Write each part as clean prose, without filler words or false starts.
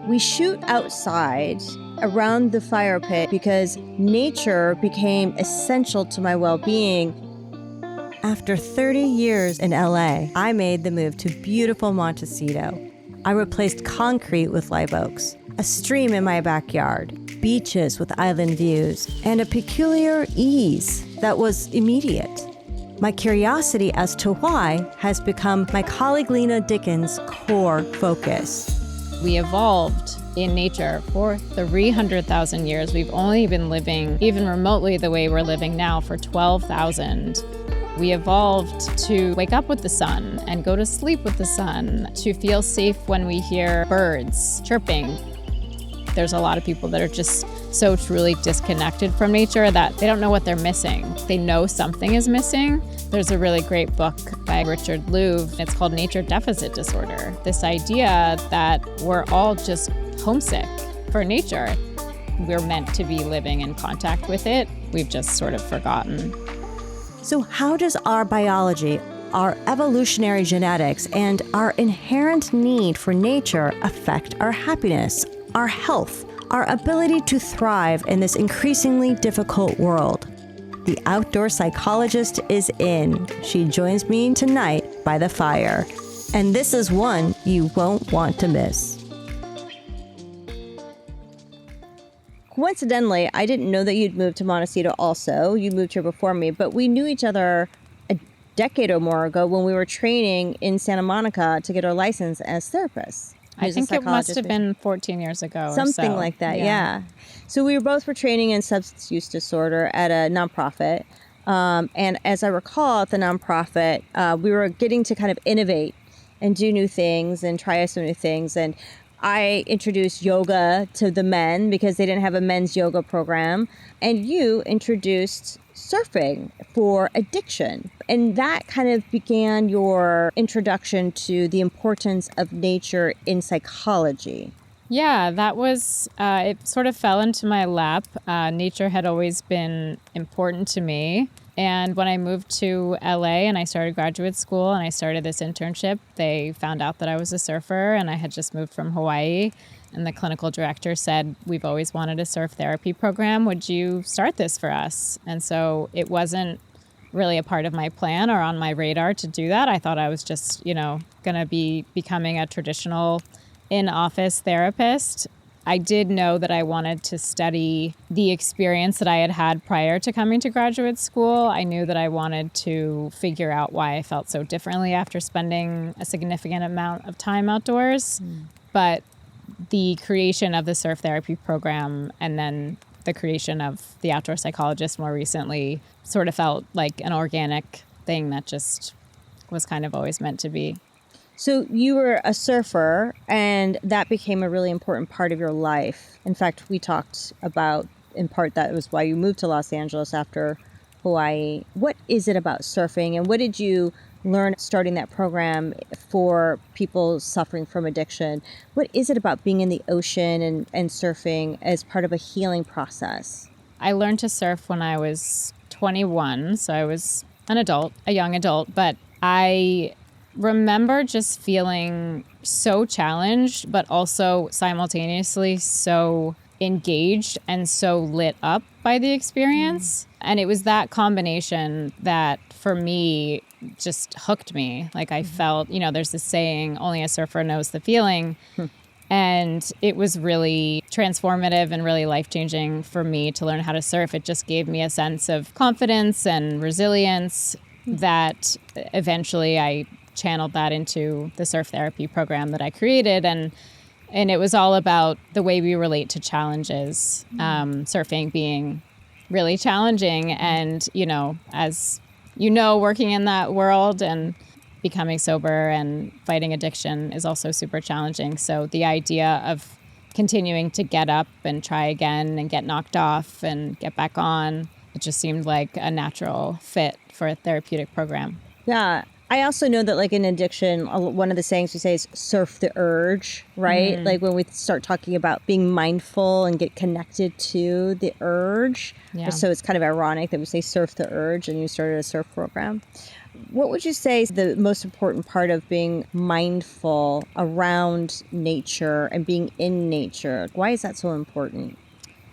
We shoot outside around the fire pit because nature became essential to my well-being. After 30 years in LA, I made the move to beautiful Montecito. I replaced concrete with live oaks, a stream in my backyard, beaches with island views, and a peculiar ease that was immediate. My curiosity as to why has become my colleague Lena Dicken's core focus. We evolved in nature for 300,000 years. We've only been living even remotely the way we're living now for 12,000. We evolved to wake up with the sun and go to sleep with the sun, to feel safe when we hear birds chirping. There's a lot of people that are just so truly disconnected from nature that they don't know what they're missing. They know something is missing. There's a really great book by Richard Louv. It's called Nature Deficit Disorder. This idea that we're all just homesick for nature. We're meant to be living in contact with it. We've just sort of forgotten. So how does our biology, our evolutionary genetics, and our inherent need for nature affect our happiness, our health, our ability to thrive in this increasingly difficult world? The outdoor psychologist is in. She joins me tonight by the fire. And this is one you won't want to miss. Coincidentally, I didn't know that you'd moved to Montecito also. You moved here before me, but we knew each other a decade or more ago when we were training in Santa Monica to get our license as therapists. I think it must have been 14 years ago Something or so. like that, yeah. So we were training in substance use disorder at a nonprofit. And as I recall, at the nonprofit, we were getting to kind of innovate and do new things and try some new things. And I introduced yoga to the men because they didn't have a men's yoga program. And you introduced surfing for addiction. And that kind of began your introduction to the importance of nature in psychology. Yeah, that was, it sort of fell into my lap. Nature had always been important to me. And when I moved to LA and I started graduate school and I started this internship, they found out that I was a surfer and I had just moved from Hawaii. And the clinical director said, "We've always wanted a surf therapy program. Would you start this for us?" And so it wasn't really a part of my plan or on my radar to do that. I thought I was just, going to be becoming a traditional in-office therapist. I did know that I wanted to study the experience that I had had prior to coming to graduate school. I knew that I wanted to figure out why I felt so differently after spending a significant amount of time outdoors. But the creation of the surf therapy program and then the creation of the outdoor psychologist more recently sort of felt like an organic thing that just was kind of always meant to be. So you were a surfer, and that became a really important part of your life. In fact, we talked about, in part, that was why you moved to Los Angeles after Hawaii. What is it about surfing, and what did you learn starting that program for people suffering from addiction? What is it about being in the ocean and surfing as part of a healing process? I learned to surf when I was 21, so I was an adult, a young adult, but I remember just feeling so challenged, but also simultaneously so engaged and so lit up by the experience. And it was that combination that, for me, just hooked me. Like I felt, there's this saying, only a surfer knows the feeling. And it was really transformative and really life-changing for me to learn how to surf. It just gave me a sense of confidence and resilience that eventually I channeled that into the surf therapy program that I created. And it was all about the way we relate to challenges, surfing being really challenging. And, as working in that world and becoming sober and fighting addiction is also super challenging. So the idea of continuing to get up and try again and get knocked off and get back on, it just seemed like a natural fit for a therapeutic program. Yeah. I also know that, like, in addiction, one of the sayings we say is surf the urge, right? Like when we start talking about being mindful and get connected to the urge. Yeah. So it's kind of ironic that we say surf the urge and you started a surf program. What would you say is the most important part of being mindful around nature and being in nature? Why is that so important?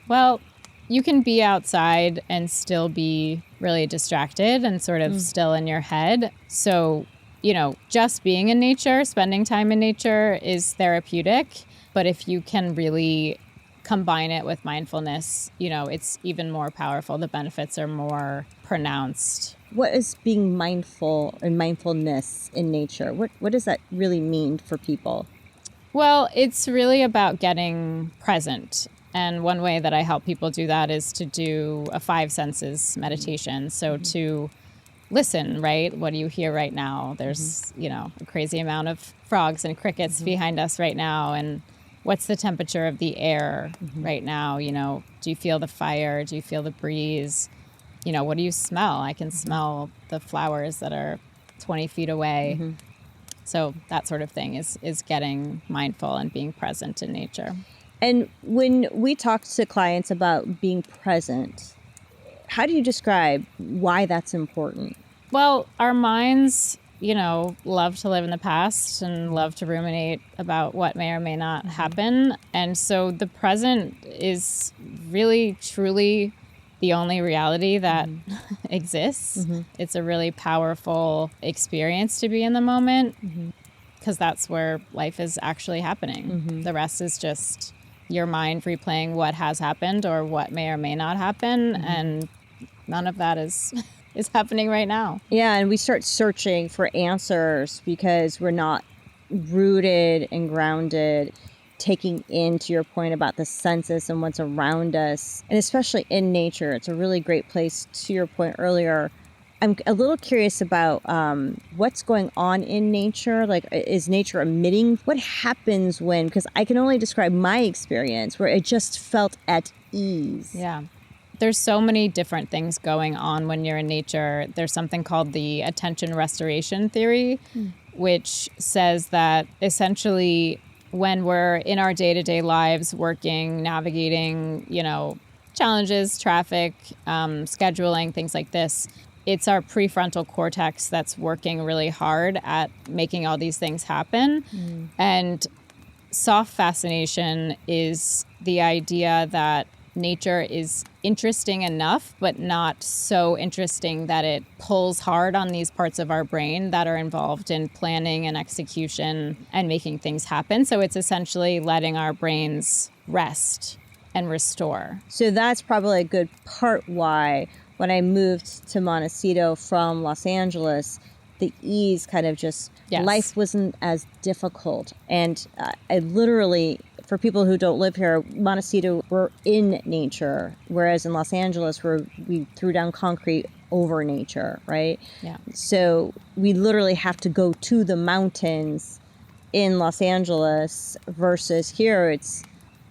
Well, you can be outside and still be really distracted and sort of still in your head. So, just being in nature, spending time in nature is therapeutic. But if you can really combine it with mindfulness, it's even more powerful. The benefits are more pronounced. What is being mindful and mindfulness in nature? What does that really mean for people? Well, it's really about getting present. And one way that I help people do that is to do a 5 senses meditation. So to listen, right? What do you hear right now? There's, a crazy amount of frogs and crickets behind us right now. And what's the temperature of the air right now? Do you feel the fire? Do you feel the breeze? What do you smell? I can smell the flowers that are 20 feet away. So that sort of thing is getting mindful and being present in nature. And when we talk to clients about being present, how do you describe why that's important? Well, our minds, love to live in the past and love to ruminate about what may or may not happen. And so the present is really, truly the only reality that exists. It's a really powerful experience to be in the moment because that's where life is actually happening. The rest is just your mind replaying what has happened or what may or may not happen. And none of that is happening right now. Yeah, and we start searching for answers because we're not rooted and grounded, taking into your point about the senses and what's around us, and especially in nature. It's a really great place, to your point earlier. I'm a little curious about what's going on in nature. Like, is nature emitting? What happens when, because I can only describe my experience where it just felt at ease. Yeah. There's so many different things going on when you're in nature. There's something called the attention restoration theory, which says that essentially when we're in our day-to-day lives, working, navigating, challenges, traffic, scheduling, things like this, it's our prefrontal cortex that's working really hard at making all these things happen. And soft fascination is the idea that nature is interesting enough, but not so interesting that it pulls hard on these parts of our brain that are involved in planning and execution and making things happen. So it's essentially letting our brains rest and restore. So that's probably a good part why when I moved to Montecito from Los Angeles, the ease kind of just, life wasn't as difficult. And I literally, for people who don't live here, Montecito, we're in nature, whereas in Los Angeles, we threw down concrete over nature, right? Yeah. So we literally have to go to the mountains in Los Angeles versus here,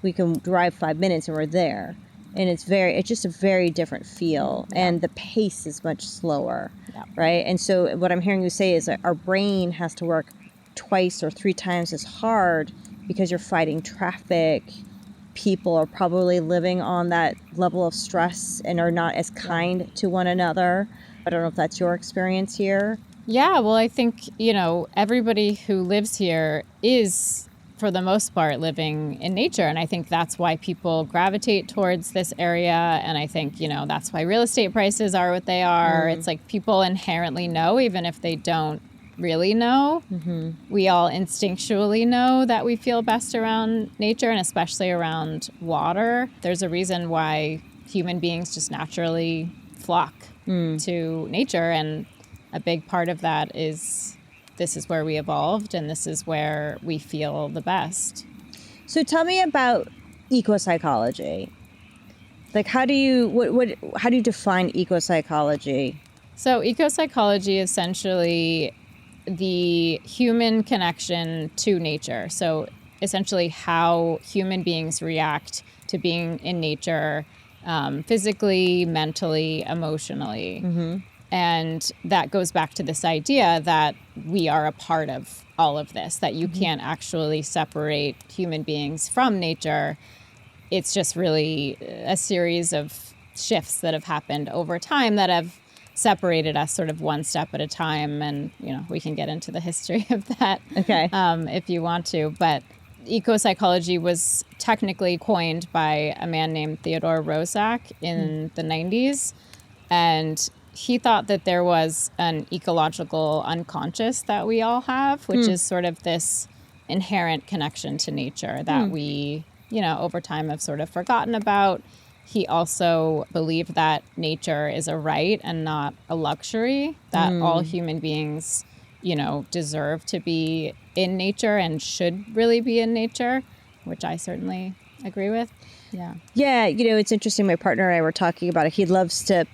we can drive 5 minutes and we're there. And it's just a very different feel. Yeah. And the pace is much slower, right? And so what I'm hearing you say is that our brain has to work twice or 3 times as hard because you're fighting traffic. People are probably living on that level of stress and are not as kind to one another. I don't know if that's your experience here. Yeah, well, I think, everybody who lives here is, for the most part, living in nature. And I think that's why people gravitate towards this area. And I think, that's why real estate prices are what they are. It's like people inherently know, even if they don't really know. We all instinctually know that we feel best around nature and especially around water. There's a reason why human beings just naturally flock to nature. And a big part of that is this is where we evolved and this is where we feel the best. So tell me about eco-psychology. Like, how do you define eco-psychology? So eco-psychology is essentially the human connection to nature. So essentially how human beings react to being in nature, physically, mentally, emotionally. And that goes back to this idea that we are a part of all of this, that you can't actually separate human beings from nature. It's just really a series of shifts that have happened over time that have separated us sort of one step at a time. And, we can get into the history of that if you want to. But eco-psychology was technically coined by a man named Theodore Roszak in the 90s. And he thought that there was an ecological unconscious that we all have, which is sort of this inherent connection to nature that we, over time have sort of forgotten about. He also believed that nature is a right and not a luxury, that all human beings, deserve to be in nature and should really be in nature, which I certainly agree with. Yeah. Yeah, it's interesting. My partner and I were talking about it. He loves to,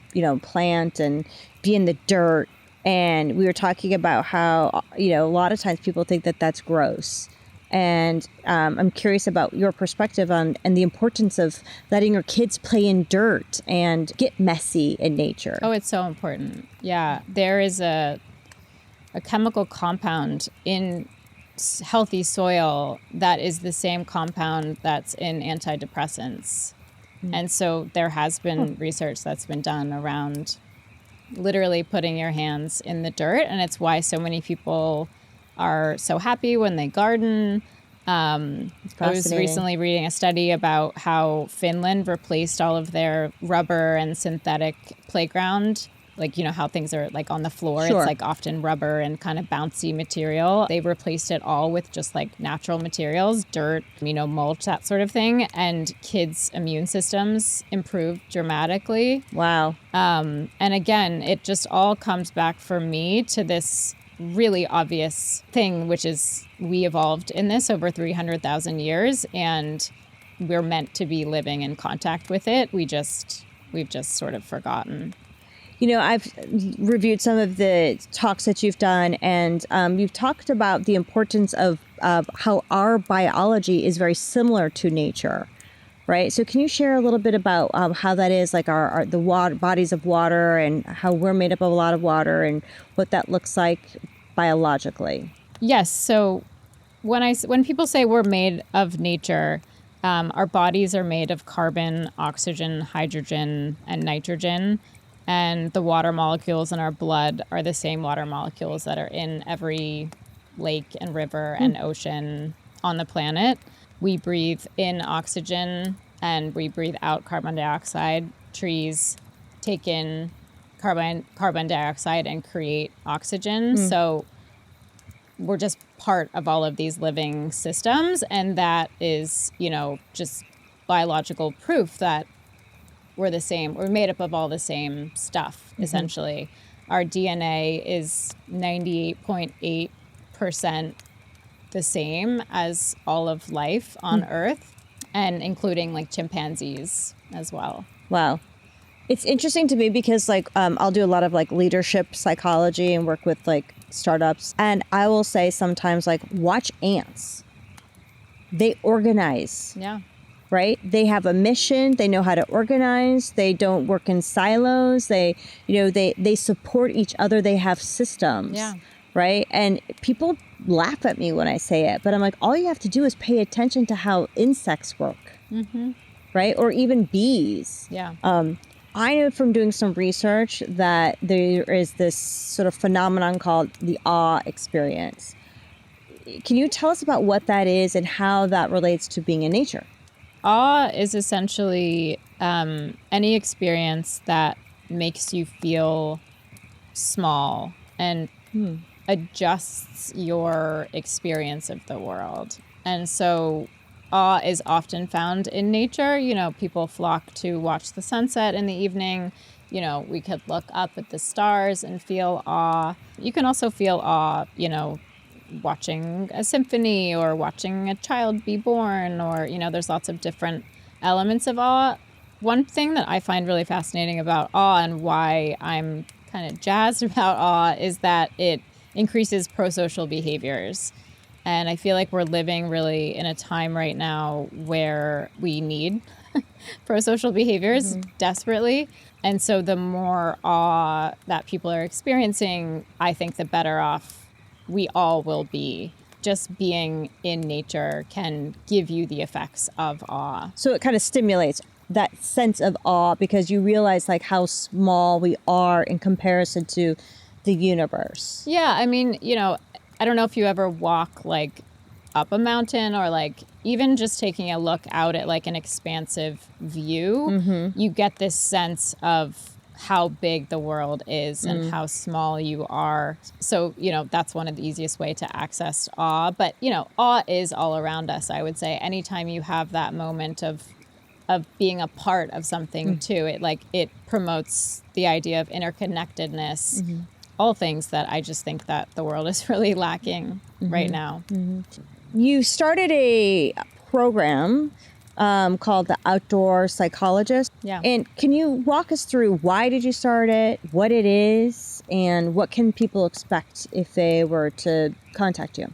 plant and be in the dirt. And we were talking about how, a lot of times people think that that's gross. And I'm curious about your perspective on and the importance of letting your kids play in dirt and get messy in nature. Oh, it's so important. Yeah. There is a chemical compound in healthy soil that is the same compound that's in antidepressants. And so there has been research that's been done around literally putting your hands in the dirt. And it's why so many people are so happy when they garden. I was recently reading a study about how Finland replaced all of their rubber and synthetic playground. Like, how things are like on the floor. Sure. It's like often rubber and kind of bouncy material. They replaced it all with just like natural materials, dirt, mulch, that sort of thing. And kids' immune systems improved dramatically. Wow. And again, it just all comes back for me to this really obvious thing, which is we evolved in this over 300,000 years and we're meant to be living in contact with it. We've just sort of forgotten. I've reviewed some of the talks that you've done, and you've talked about the importance of how our biology is very similar to nature, right? So can you share a little bit about how that is, like the water, bodies of water, and how we're made up of a lot of water, and what that looks like biologically? Yes. So when people say we're made of nature, our bodies are made of carbon, oxygen, hydrogen, and nitrogen. And the water molecules in our blood are the same water molecules that are in every lake and river and ocean on the planet. We breathe in oxygen and we breathe out carbon dioxide. Trees take in carbon dioxide and create oxygen. So we're just part of all of these living systems. And that is, just biological proof that we're the same. We're made up of all the same stuff, essentially. Our DNA is 98.8% the same as all of life on Earth, and including like chimpanzees as well. Wow. It's interesting to me because I'll do a lot of leadership psychology and work with startups. And I will say sometimes watch ants. They organize. Yeah. Right? They have a mission. They know how to organize. They don't work in silos. They support each other. They have systems. Yeah. Right? And people laugh at me when I say it, but I'm like, all you have to do is pay attention to how insects work. Right? Or even bees. Yeah. I know from doing some research that there is this sort of phenomenon called the awe experience. Can you tell us about what that is and how that relates to being in nature? Awe is essentially any experience that makes you feel small and adjusts your experience of the world. And so awe is often found in nature. People flock to watch the sunset in the evening. We could look up at the stars and feel awe. You can also feel awe, watching a symphony or watching a child be born, or there's lots of different elements of awe. One thing that I find really fascinating about awe and why I'm kind of jazzed about awe is that it increases pro-social behaviors. And I feel like we're living really in a time right now where we need pro-social behaviors desperately. And so the more awe that people are experiencing, I think the better off we all will be. just being in nature can give you the effects of awe. So it kind of stimulates that sense of awe because you realize like how small we are in comparison to the universe. Yeah, I mean, I don't know if you ever walk like up a mountain or like even just taking a look out at like an expansive view, you get this sense of how big the world is and how small you are. So, that's one of the easiest way to access awe. But, awe is all around us, I would say. Anytime you have that moment of being a part of something too, it promotes the idea of interconnectedness, all things that I just think that the world is really lacking right now. You started a program called the Outdoor Psychologist. Yeah. And can you walk us through why did you start it, what it is, and what can people expect if they were to contact you?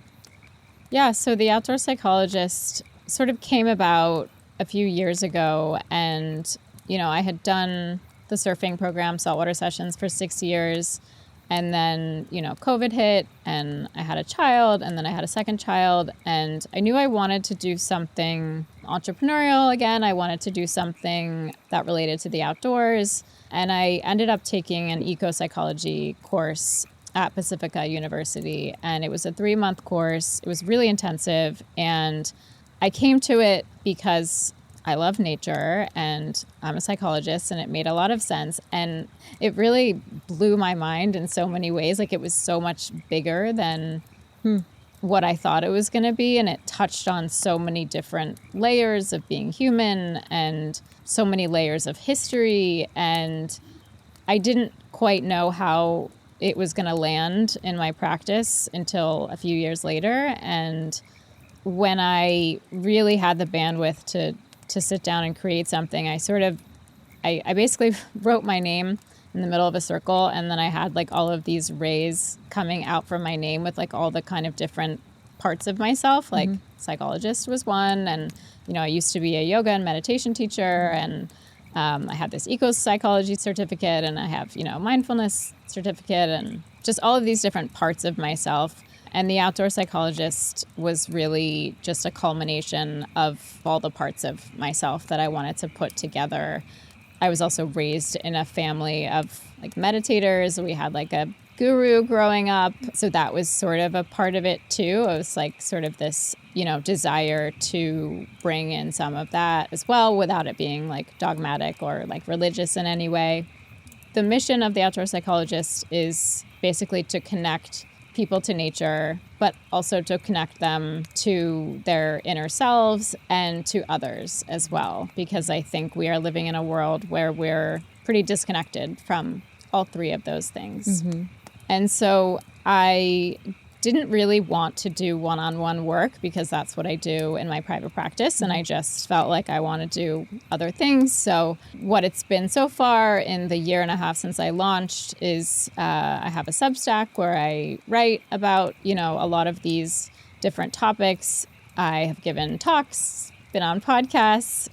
Yeah, so the Outdoor Psychologist sort of came about a few years ago, and, I had done the surfing program, saltwater sessions, for 6 years. And then, COVID hit and I had a child and then I had a second child and I knew I wanted to do something entrepreneurial again. I wanted to do something that related to the outdoors. And I ended up taking an eco-psychology course at Pacifica University. And it was a 3-month course. It was really intensive. And I came to it because I love nature and I'm a psychologist and it made a lot of sense. And it really blew my mind in so many ways. Like it was so much bigger than what I thought it was going to be. And it touched on so many different layers of being human and so many layers of history. And I didn't quite know how it was going to land in my practice until a few years later. And when I really had the bandwidth to sit down and create something, I basically wrote my name in the middle of a circle, and then I had like all of these rays coming out from my name with like all the kind of different parts of myself. Like psychologist was one, and I used to be a yoga and meditation teacher, and I had this eco-psychology certificate, and I have mindfulness certificate, and just all of these different parts of myself. And the Outdoor Psychologist was really just a culmination of all the parts of myself that I wanted to put together. I was also raised in a family of like meditators. We had like a guru growing up. So that was sort of a part of it too. It was like sort of this, desire to bring in some of that as well without it being like dogmatic or like religious in any way. The mission of the Outdoor Psychologist is basically to connect people to nature, but also to connect them to their inner selves and to others as well. Because I think we are living in a world where we're pretty disconnected from all three of those things. And so I didn't really want to do one-on-one work because that's what I do in my private practice. And I just felt like I want to do other things. So what it's been so far in the year and a half since I launched is I have a Substack where I write about, a lot of these different topics. I have given talks, been on podcasts,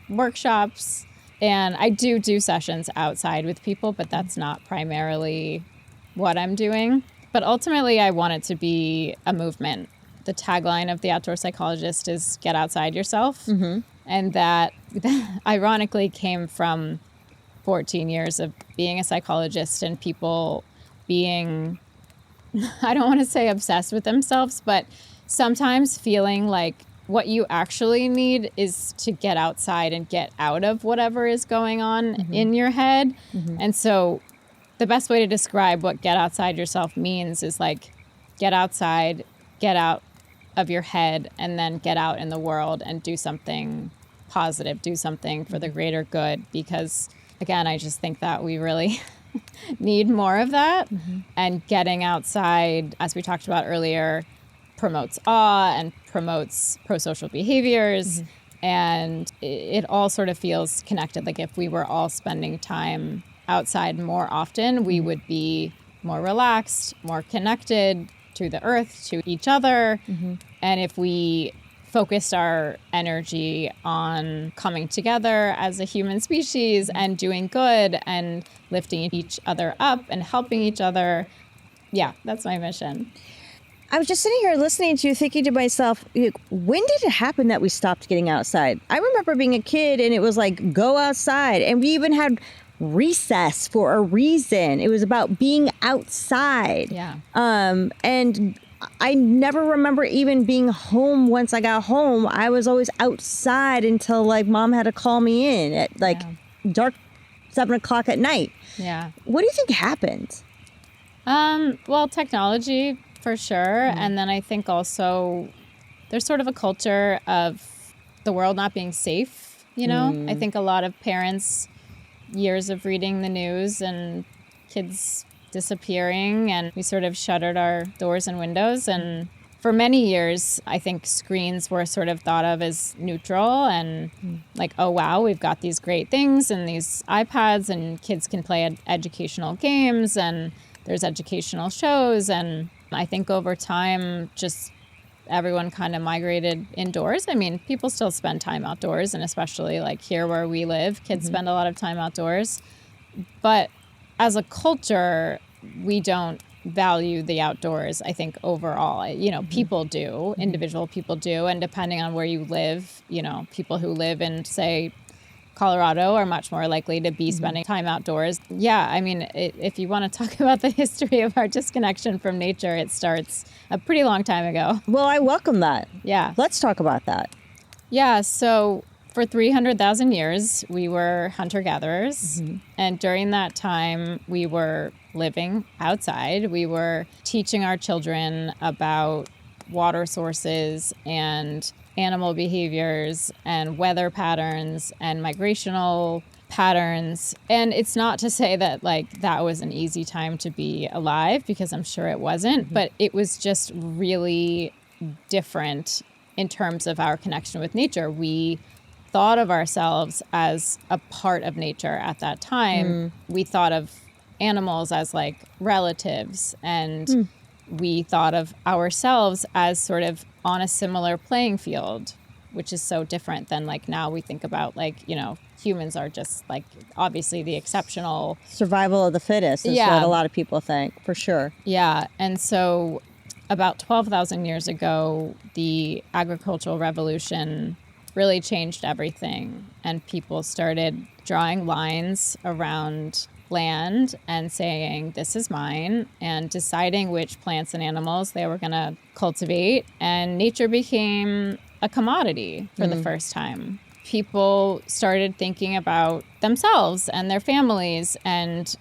workshops, and I do sessions outside with people, but that's not primarily what I'm doing. But ultimately, I want it to be a movement. The tagline of the Outdoor Psychologist is get outside yourself. And that ironically came from 14 years of being a psychologist and people being, I don't want to say obsessed with themselves, but sometimes feeling like what you actually need is to get outside and get out of whatever is going on in your head. And so the best way to describe what get outside yourself means is like get outside, get out of your head, and then get out in the world and do something positive, do something for the greater good. Because again, I just think that we really need more of that. And getting outside, as we talked about earlier, promotes awe and promotes pro-social behaviors. And it all sort of feels connected. Like if we were all spending time outside more often, we would be more relaxed, more connected to the earth, to each other. And if we focused our energy on coming together as a human species and doing good and lifting each other up and helping each other, yeah, that's my mission. I was just sitting here listening to you, thinking to myself, when did it happen that we stopped getting outside? I remember being a kid and it was like, go outside. And we even had recess for a reason. It was about being outside. Yeah. And I never remember even being home. Once I got home, I was always outside until like mom had to call me in at like dark 7 o'clock at night. Yeah. What do you think happened? Well, technology for sure. And then I think also there's sort of a culture of the world not being safe, you know? I think a lot of parents, years of reading the news and kids disappearing, and we sort of shuttered our doors and windows. And for many years, I think screens were sort of thought of as neutral and like, oh, wow, we've got these great things and these iPads and kids can play educational games and there's educational shows. And I think over time, just everyone kind of migrated indoors. I mean, people still spend time outdoors, and especially like here where we live, kids spend a lot of time outdoors. But as a culture, we don't value the outdoors, I think, overall. You know, people do, individual people do. And depending on where you live, you know, people who live in, say, Colorado are much more likely to be spending time outdoors. Yeah, I mean, if you want to talk about the history of our disconnection from nature, it starts a pretty long time ago. Well, I welcome that. Yeah. Let's talk about that. Yeah, so for 300,000 years, we were hunter-gatherers. And during that time, we were living outside. We were teaching our children about water sources and animal behaviors and weather patterns and migrational patterns. And it's not to say that like that was an easy time to be alive, because I'm sure it wasn't, but it was just really different in terms of our connection with nature. We thought of ourselves as a part of nature at that time. We thought of animals as like relatives, and we thought of ourselves as sort of on a similar playing field, which is so different than like now we think about like, you know, humans are just like obviously the exceptional. Survival of the fittest is what a lot of people think, for sure. Yeah. And so about 12,000 years ago, the agricultural revolution really changed everything. And people started drawing lines around land and saying, this is mine, and deciding which plants and animals they were going to cultivate. And nature became a commodity for the first time. People started thinking about themselves and their families and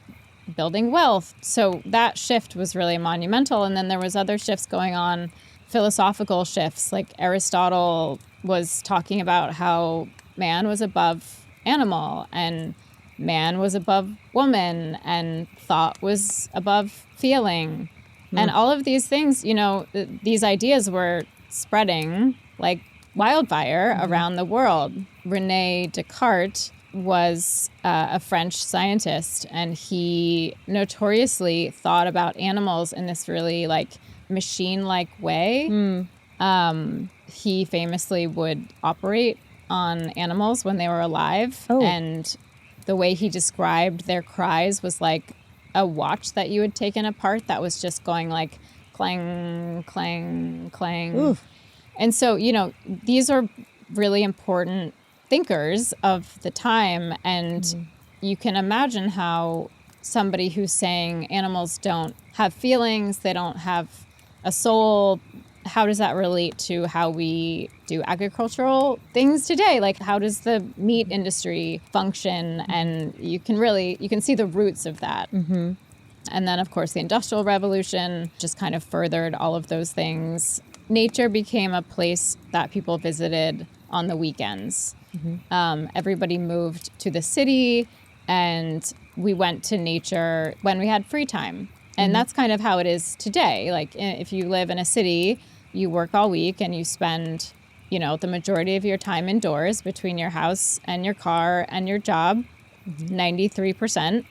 building wealth. So that shift was really monumental. And then there was other shifts going on, philosophical shifts. Like Aristotle was talking about how man was above animal and man was above woman and thought was above feeling. And all of these things, you know, these ideas were spreading like wildfire around the world. Rene Descartes was a French scientist, and he notoriously thought about animals in this really like machine-like way. He famously would operate on animals when they were alive. And the way he described their cries was like a watch that you had taken apart that was just going like clang, clang, clang. Oof. And so, you know, these are really important thinkers of the time. And you can imagine how somebody who's saying animals don't have feelings, they don't have a soul, how does that relate to how we do agricultural things today? Like, how does the meat industry function? And you can see the roots of that. And then, of course, the Industrial Revolution just kind of furthered all of those things. Nature became a place that people visited on the weekends. Everybody moved to the city, and we went to nature when we had free time. And that's kind of how it is today. Like, if you live in a city, you work all week and you spend, you know, the majority of your time indoors between your house and your car and your job. 93%,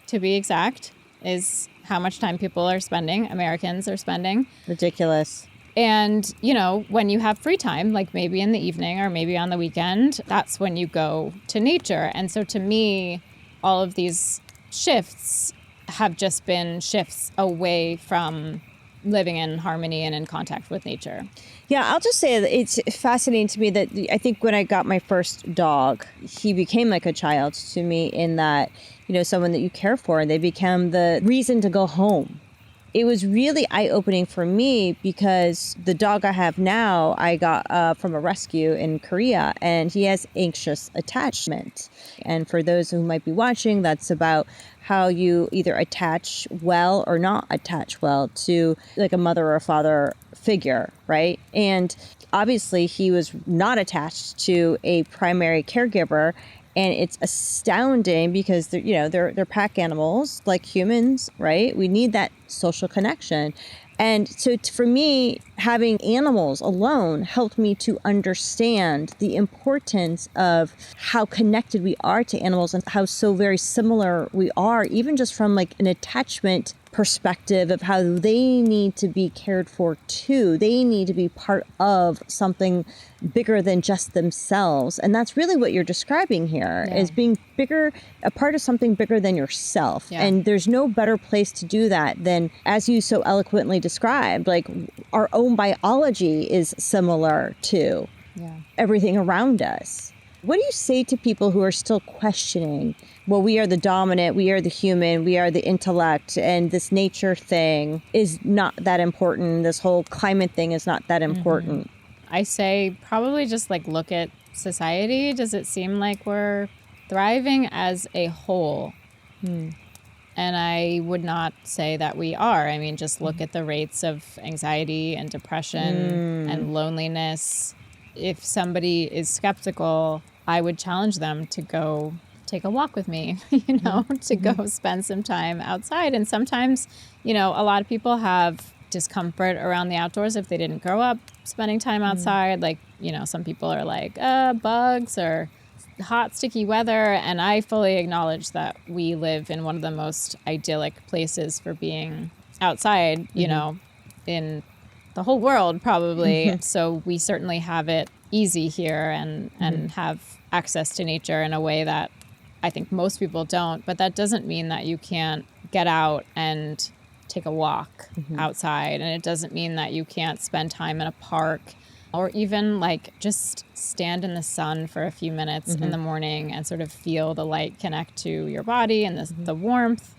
to be exact, is how much time people are spending, Americans are spending. Ridiculous. And, you know, when you have free time, like maybe in the evening or maybe on the weekend, that's when you go to nature. And so to me, all of these shifts have just been shifts away from living in harmony and in contact with nature. Yeah, I'll just say that it's fascinating to me that I think when I got my first dog, he became like a child to me in that, someone that you care for, and they become the reason to go home. It was really eye-opening for me because the dog I have now, I got from a rescue in Korea, and he has anxious attachment. And for those who might be watching, that's about how you either attach well or not attach well to like a mother or a father figure, right? And obviously he was not attached to a primary caregiver. And it's astounding because they're pack animals like humans, right? We need that social connection. And so for me, having animals alone helped me to understand the importance of how connected we are to animals and how so very similar we are, even just from like an attachment perspective of how they need to be cared for too. They need to be part of something bigger than just themselves. And that's really what you're describing here, is being bigger, a part of something bigger than yourself. Yeah. And there's no better place to do that than, as you so eloquently described, like our own biology is similar to everything around us. What do you say to people who are still questioning, well, we are the dominant, we are the human, we are the intellect, and this nature thing is not that important. This whole climate thing is not that important. I say probably just like look at society. Does it seem like we're thriving as a whole? And I would not say that we are. I mean, just look at the rates of anxiety and depression and loneliness. If somebody is skeptical, I would challenge them to go take a walk with me, to go spend some time outside. And sometimes, a lot of people have discomfort around the outdoors if they didn't grow up spending time outside. Like, some people are like, bugs or hot, sticky weather. And I fully acknowledge that we live in one of the most idyllic places for being outside, in the whole world probably. So we certainly have it easy here and have access to nature in a way that I think most people don't. But that doesn't mean that you can't get out and take a walk outside. And it doesn't mean that you can't spend time in a park or even like just stand in the sun for a few minutes in the morning and sort of feel the light connect to your body and the warmth.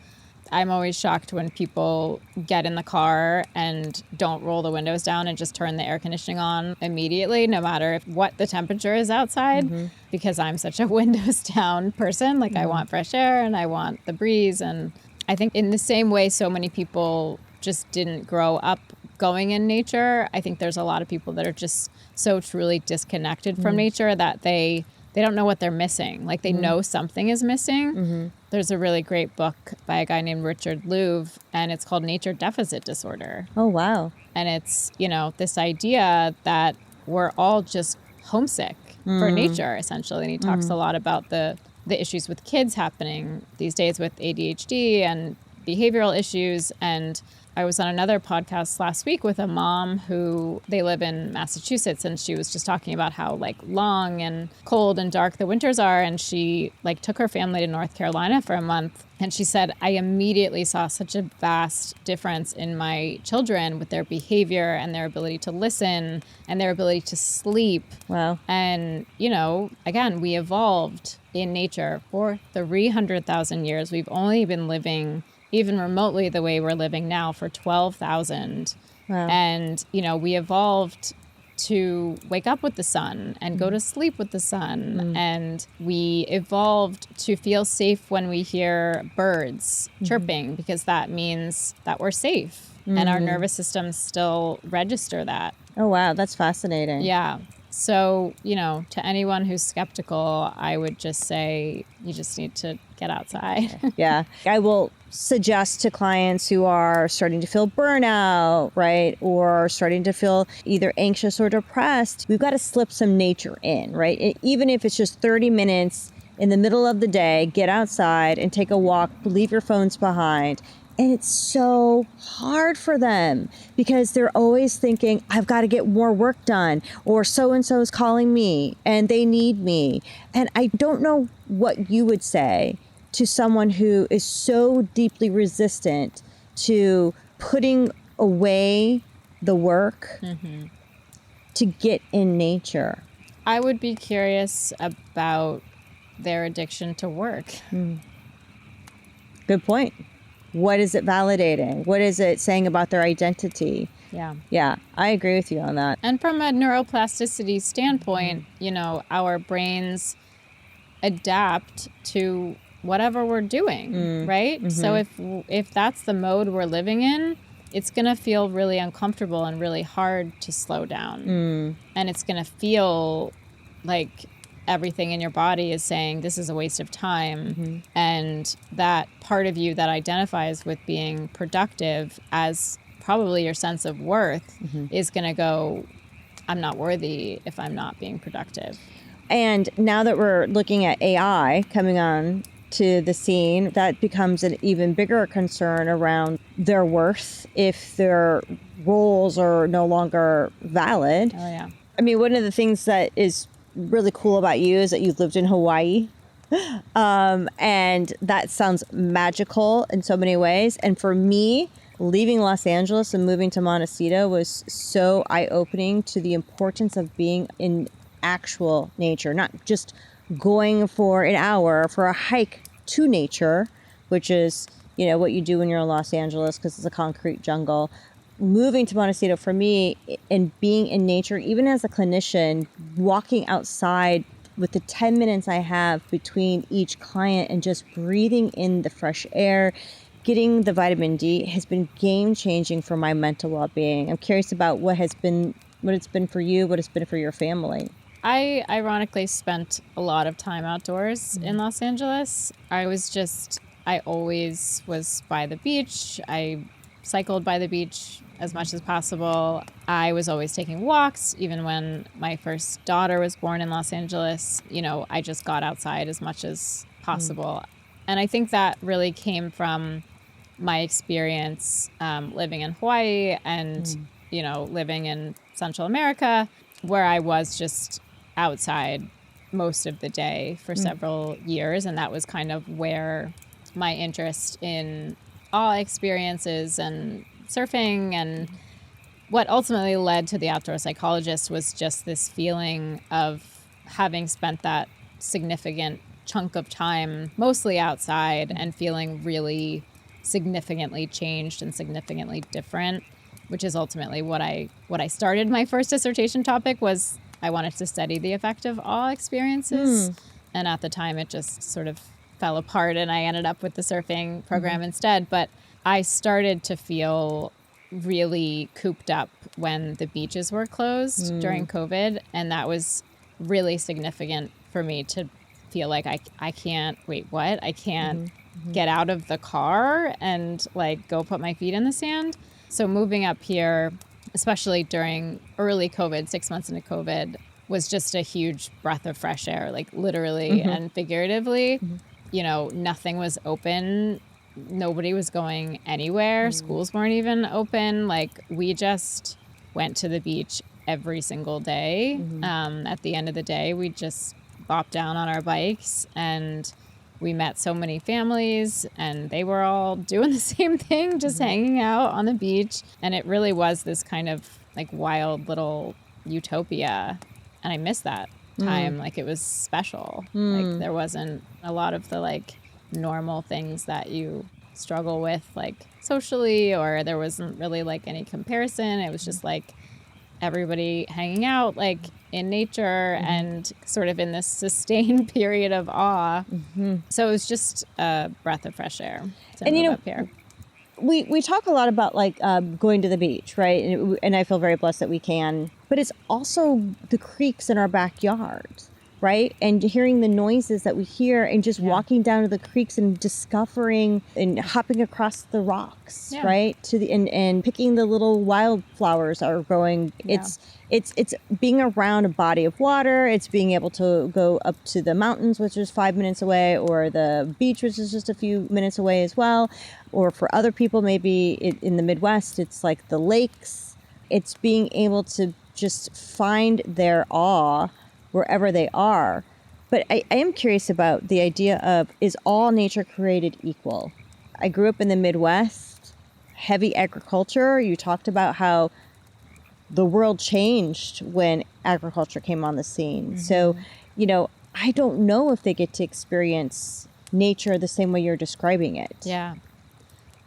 I'm always shocked when people get in the car and don't roll the windows down and just turn the air conditioning on immediately, no matter what the temperature is outside, because I'm such a windows down person. Like I want fresh air and I want the breeze. And I think in the same way so many people just didn't grow up going in nature, I think there's a lot of people that are just so truly disconnected from nature that they don't know what they're missing. Like they know something is missing. There's a really great book by a guy named Richard Louv, and it's called Nature Deficit Disorder. Oh, wow. And it's, this idea that we're all just homesick for nature, essentially. And he talks a lot about the issues with kids happening these days with ADHD and behavioral issues. And I was on another podcast last week with a mom who, they live in Massachusetts, and she was just talking about how like long and cold and dark the winters are. And she like took her family to North Carolina for a month. And she said, I immediately saw such a vast difference in my children with their behavior and their ability to listen and their ability to sleep. Wow. And, again, we evolved in nature for 300,000 years. We've only been living even remotely the way we're living now for 12,000. Wow. And, we evolved to wake up with the sun and go to sleep with the sun. And we evolved to feel safe when we hear birds chirping, because that means that we're safe. And our nervous systems still register that. Oh, wow. That's fascinating. Yeah. So, to anyone who's skeptical, I would just say you just need to get outside. Yeah. I will suggest to clients who are starting to feel burnout, right, or starting to feel either anxious or depressed, we've got to slip some nature in, right? Even if it's just 30 minutes in the middle of the day, get outside and take a walk, leave your phones behind. And it's so hard for them because they're always thinking, I've got to get more work done, or so-and-so is calling me and they need me. And I don't know what you would say to someone who is so deeply resistant to putting away the work to get in nature? I would be curious about their addiction to work. Good point. What is it validating? What is it saying about their identity? Yeah. Yeah, I agree with you on that. And from a neuroplasticity standpoint, you know, our brains adapt to whatever we're doing, right? So if that's the mode we're living in, it's going to feel really uncomfortable and really hard to slow down. And it's going to feel like everything in your body is saying this is a waste of time. And that part of you that identifies with being productive as probably your sense of worth is going to go, I'm not worthy if I'm not being productive. And now that we're looking at AI coming on to the scene, that becomes an even bigger concern around their worth if their roles are no longer valid. Oh, yeah. I mean, one of the things that is really cool about you is that you've lived in Hawaii. And that sounds magical in so many ways. And for me, leaving Los Angeles and moving to Montecito was so eye-opening to the importance of being in actual nature, not just going for an hour for a hike to nature, which is, you know, what you do when you're in Los Angeles because it's a concrete jungle. Moving to Montecito for me and being in nature, even as a clinician, walking outside with the 10 minutes I have between each client and just breathing in the fresh air, getting the vitamin D has been game changing for my mental well-being. I'm curious about what it's been for you, what it's been for your family. I ironically spent a lot of time outdoors in Los Angeles. I always was by the beach. I cycled by the beach as much as possible. I was always taking walks. Even when my first daughter was born in Los Angeles, you know, I just got outside as much as possible. And I think that really came from my experience living in Hawaii and, you know, living in Central America, where I was just outside most of the day for several years. And that was kind of where my interest in awe experiences and surfing and what ultimately led to the outdoor psychologist was just this feeling of having spent that significant chunk of time mostly outside and feeling really significantly changed and significantly different, which is ultimately what I started. My first dissertation topic was I wanted to study the effect of awe experiences. And at the time it just sort of fell apart and I ended up with the surfing program instead. But I started to feel really cooped up when the beaches were closed during COVID. And that was really significant for me to feel like I can't, wait, what? I can't get out of the car and like go put my feet in the sand. So moving up here, especially during early COVID, 6 months into COVID, was just a huge breath of fresh air, like literally and figuratively. You know, nothing was open. Nobody was going anywhere. Schools weren't even open. Like we just went to the beach every single day. At the end of the day, we just bopped down on our bikes and we met so many families and they were all doing the same thing, just hanging out on the beach. And it really was this kind of like wild little utopia. And I miss that time. Like it was special. Like there wasn't a lot of the like normal things that you struggle with like socially, or there wasn't really like any comparison. It was just like everybody hanging out like in nature and sort of in this sustained period of awe. So it was just a breath of fresh air to move up here. We talk a lot about like going to the beach, right? And I feel very blessed that we can. But it's also the creeks in our backyard, right? And hearing the noises that we hear and just walking down to the creeks and discovering and hopping across the rocks, right? To the and picking the little wildflowers that are growing. It's being around a body of water. It's being able to go up to the mountains, which is 5 minutes away, or the beach, which is just a few minutes away as well. Or for other people, maybe in the Midwest, it's like the lakes. It's being able to just find their awe wherever they are. But I am curious about the idea of, is all nature created equal? I grew up in the Midwest, heavy agriculture. You talked about how the world changed when agriculture came on the scene. So, I don't know if they get to experience nature the same way you're describing it. Yeah.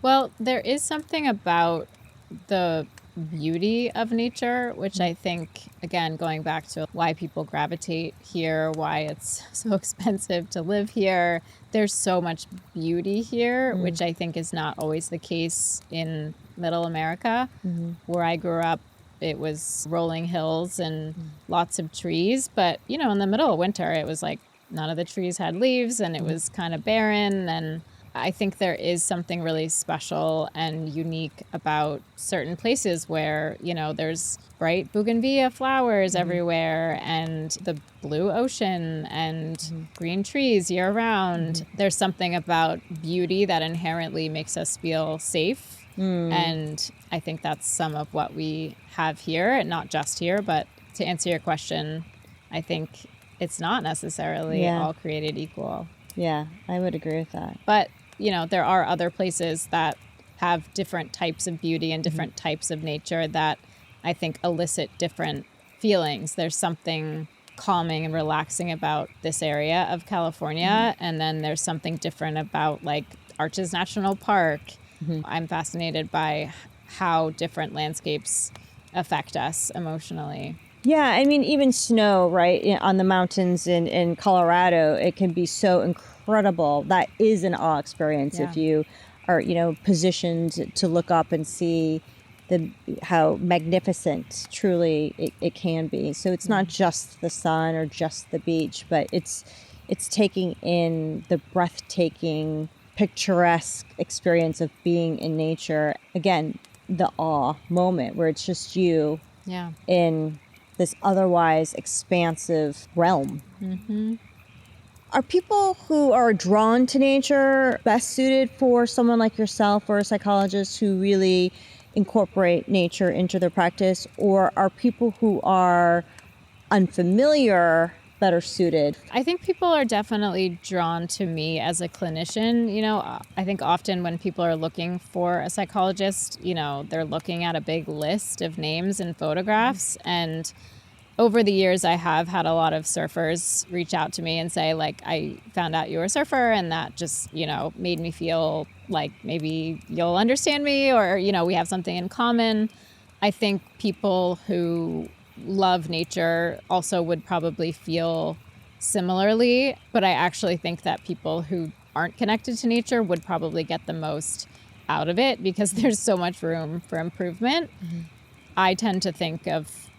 Well, there is something about the beauty of nature, which I think, again, going back to why people gravitate here, why it's so expensive to live here, there's so much beauty here, which I think is not always the case in Middle America. Where I grew up, it was rolling hills and lots of trees. But, in the middle of winter, it was like none of the trees had leaves and it was kind of barren. And I think there is something really special and unique about certain places where, there's bright bougainvillea flowers everywhere and the blue ocean and green trees year round. There's something about beauty that inherently makes us feel safe. And I think that's some of what we have here, and not just here, but to answer your question, I think it's not necessarily all created equal. Yeah, I would agree with that. But, there are other places that have different types of beauty and different types of nature that I think elicit different feelings. There's something calming and relaxing about this area of California. And then there's something different about like Arches National Park. I'm fascinated by how different landscapes affect us emotionally. Yeah, I mean, even snow, right, on the mountains in Colorado, it can be so incredible. That is an awe experience if you are, positioned to look up and see how magnificent truly it can be. So it's not just the sun or just the beach, but it's taking in the breathtaking, picturesque experience of being in nature. Again, the awe moment where it's just you in this otherwise expansive realm. Are people who are drawn to nature best suited for someone like yourself or a psychologist who really incorporate nature into their practice? Or are people who are unfamiliar better suited? I think people are definitely drawn to me as a clinician. I think often when people are looking for a psychologist, they're looking at a big list of names and photographs. And over the years, I have had a lot of surfers reach out to me and say, like, I found out you were a surfer and that just, made me feel like maybe you'll understand me or, we have something in common. I think people who love nature also would probably feel similarly, but I actually think that people who aren't connected to nature would probably get the most out of it because there's so much room for improvement. I tend to think of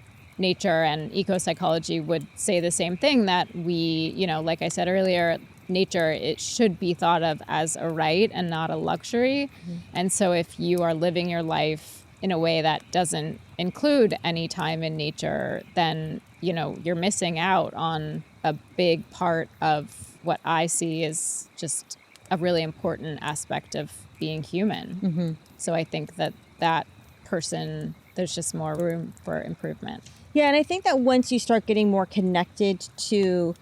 nature, and eco-psychology would say the same thing, that we, like I said earlier, nature, it should be thought of as a right and not a luxury. And so if you are living your life in a way that doesn't include any time in nature, then, you're missing out on a big part of what I see is just a really important aspect of being human. So I think that person, there's just more room for improvement. Yeah, and I think that once you start getting more connected to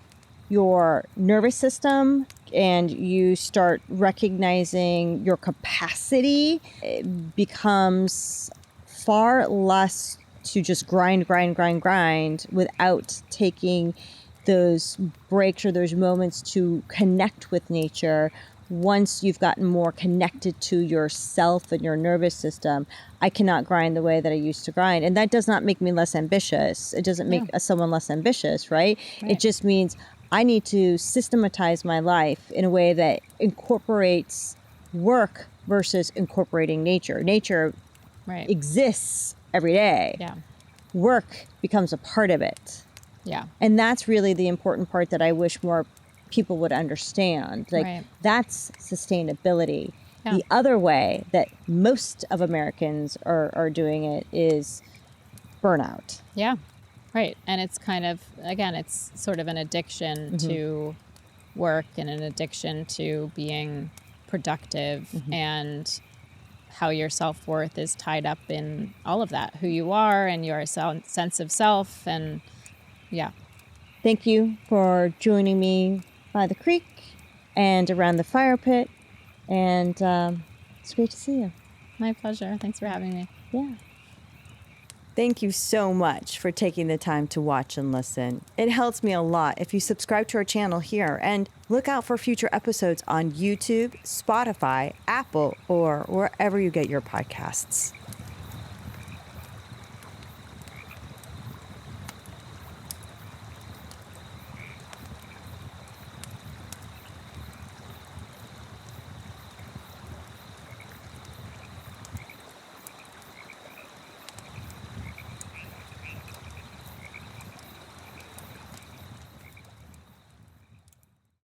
your nervous system and you start recognizing your capacity, it becomes far less to just grind without taking those breaks or those moments to connect with nature. Once you've gotten more connected to yourself and your nervous system, I cannot grind the way that I used to grind. And that does not make me less ambitious. It doesn't make someone less ambitious, right? It just means I need to systematize my life in a way that incorporates work versus incorporating nature. Nature exists every day. Work becomes a part of it. And that's really the important part that I wish more people would understand. That's sustainability. The other way that most of Americans are doing it is burnout. Right. And it's kind of, again, it's sort of an addiction to work and an addiction to being productive, and how your self-worth is tied up in all of that, who you are and your sense of self. And Thank you for joining me by the creek and around the fire pit. And it's great to see you. My pleasure. Thanks for having me. Yeah. Thank you so much for taking the time to watch and listen. It helps me a lot if you subscribe to our channel here and look out for future episodes on YouTube, Spotify, Apple, or wherever you get your podcasts.